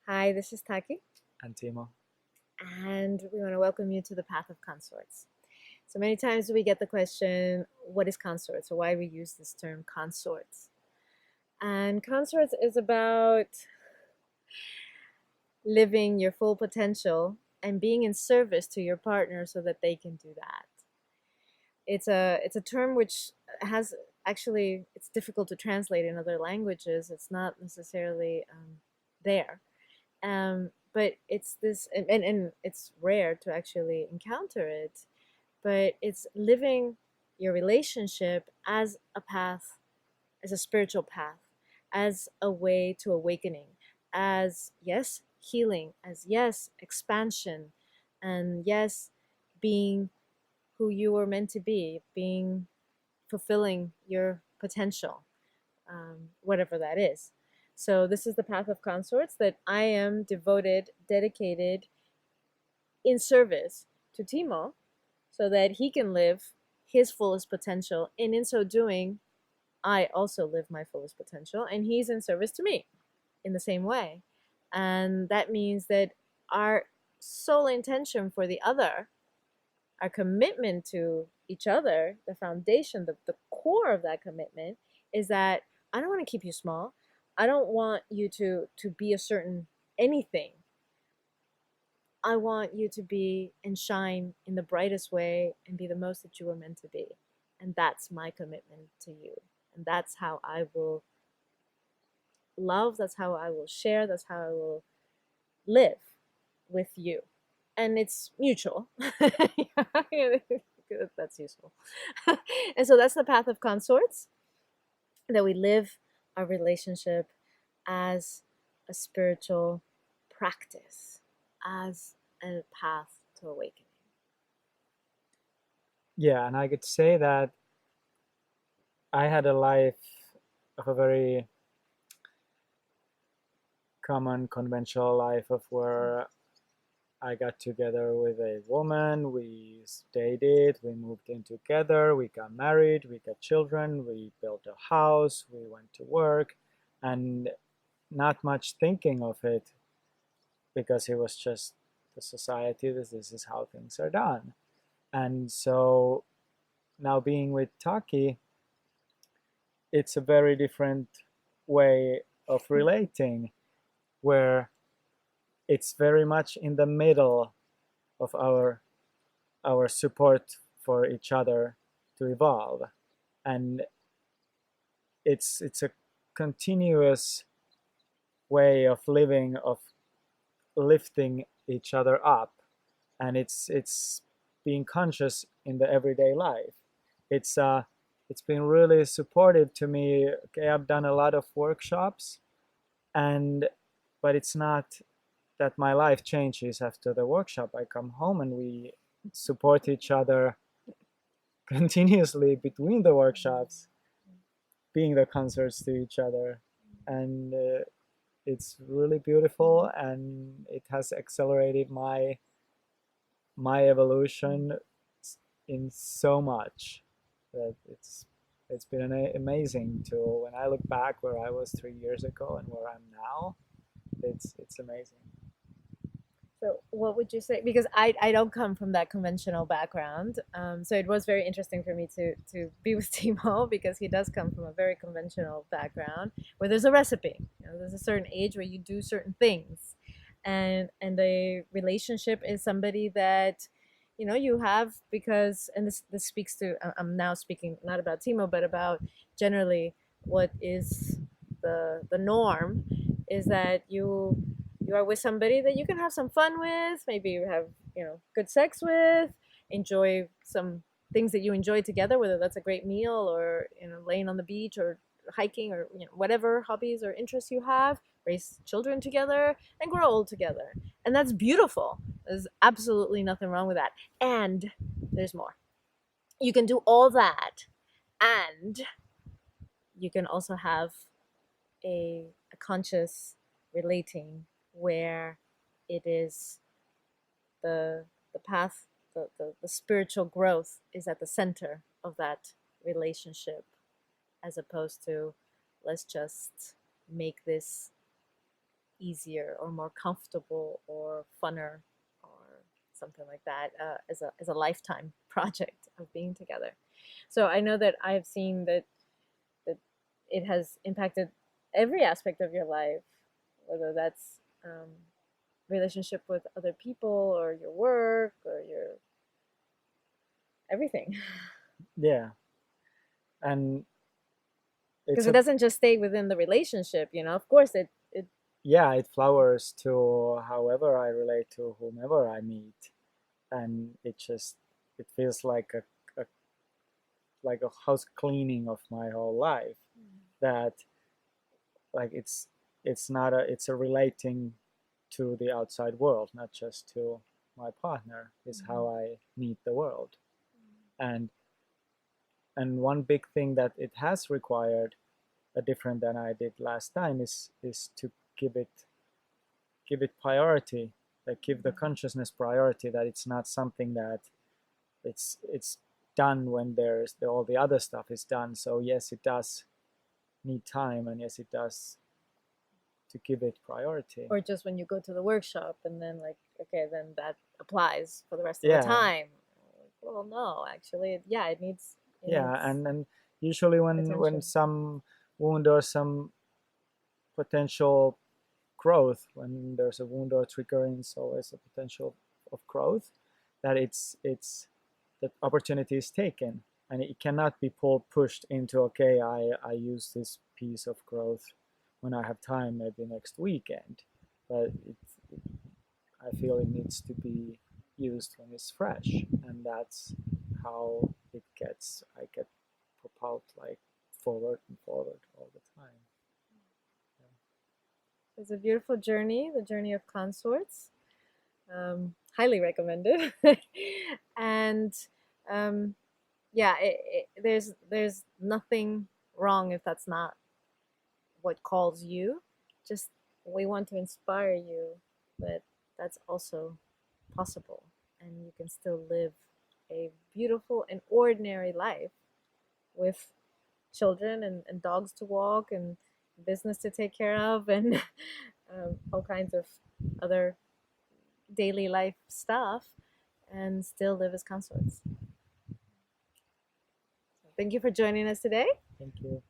Hi, this is Taki, And Timo. and we want to welcome you to the Path of Consorts. So many times we get the question, what is consorts, or why we use this term consorts? And consorts is about living your full potential and being in service to your partner so that they can do that. It's a term which has actually it's difficult to translate in other languages. It's not necessarily there. But it's this, and it's rare to actually encounter it, but it's living your relationship as a path, as a spiritual path, as a way to awakening, as yes, healing, as yes, expansion, and yes, being who you were meant to be, being fulfilling your potential, whatever that is. So this is the path of consorts that I am devoted, dedicated in service to Timo so that he can live his fullest potential. And in so doing, I also live my fullest potential. And he's in service to me in the same way. And that means that our sole intention for the other, our commitment to each other, the foundation, the core of that commitment is that I don't want to keep you small. I don't want you to be a certain anything. I want you to be and shine in the brightest way and be the most that you were meant to be. And that's my commitment to you. And that's how I will love, that's how I will share, that's how I will live with you. And it's mutual. That's useful. And so that's the path of consorts, that we live our relationship as a spiritual practice, as a path to awakening. Yeah, and I could say that I had a life of a very common, conventional life of where I got together with a woman, we dated, we moved in together, we got married, we got children, we built a house, we went to work, and not much thinking of it because it was just the society, this is how things are done. And so now being with Taki, it's a very different way of relating where it's very much in the middle of our support for each other to evolve, and it's a continuous way of living, of lifting each other up, and it's being conscious in the everyday life. It's uh it's been really supportive to me. Okay, I've done a lot of workshops, and but it's not that my life changes after the workshop. I come home and we support each other continuously between the workshops, being the concerts to each other, and it's really beautiful, and it has accelerated my evolution in so much that it's been an amazing tool. When I look back where I was 3 years ago and where I'm now, it's amazing. So, what would you say? Because I don't come from that conventional background, so it was very interesting for me to be with Timo because he does come from a very conventional background where there's a recipe. There's a certain age where you do certain things, and a relationship is somebody that you have because, and this speaks to, I'm now speaking not about Timo but about generally what is the norm, is that you are with somebody that you can have some fun with, maybe you have good sex with, enjoy some things that you enjoy together, whether that's a great meal or laying on the beach or hiking or whatever hobbies or interests you have, raise children together and grow old together. And that's beautiful. There's absolutely nothing wrong with that. And there's more. You can do all that, and you can also have a conscious relating where it is the path, the spiritual growth is at the center of that relationship, as opposed to let's just make this easier or more comfortable or funner or something like that, as a lifetime project of being together. So I know that I've seen that it has impacted every aspect of your life, whether that's relationship with other people or your work or your everything. Yeah, and it's Because it a doesn't just stay within the relationship, of course it yeah, it flowers to however I relate to whomever I meet, and it feels a like a house cleaning of my whole life. That like it's not a it's a relating to the outside world, not just to my partner. Is Mhm. how I meet the world, and one big thing that it has required different than I did last time is to give it give it priority, like give the consciousness priority, that it's not something that it's done when all the other stuff is done. So yes, it does need time, and yes, it does to give it priority. Or just when you go to the workshop and then like, okay, then that applies for the rest of the Yeah, time. Well, no, actually, yeah, it yeah, needs and usually when attention. some wound or some potential growth, when there's a wound or triggering, it's always a potential of growth, that it's the opportunity is taken, and it cannot be pushed into, okay, I use this piece of growth when I have time, maybe next weekend, but I feel it needs to be used when it's fresh, and that's how I get propelled like forward and forward all the time. It's a beautiful journey, the journey of consorts. Highly recommended. And um, yeah, there's nothing wrong if that's not what calls you. Just we want to inspire you that that's also possible, and you can still live a beautiful and ordinary life with children and dogs to walk and business to take care of and all kinds of other daily life stuff and still live as consorts. So thank you for joining us today. Thank you.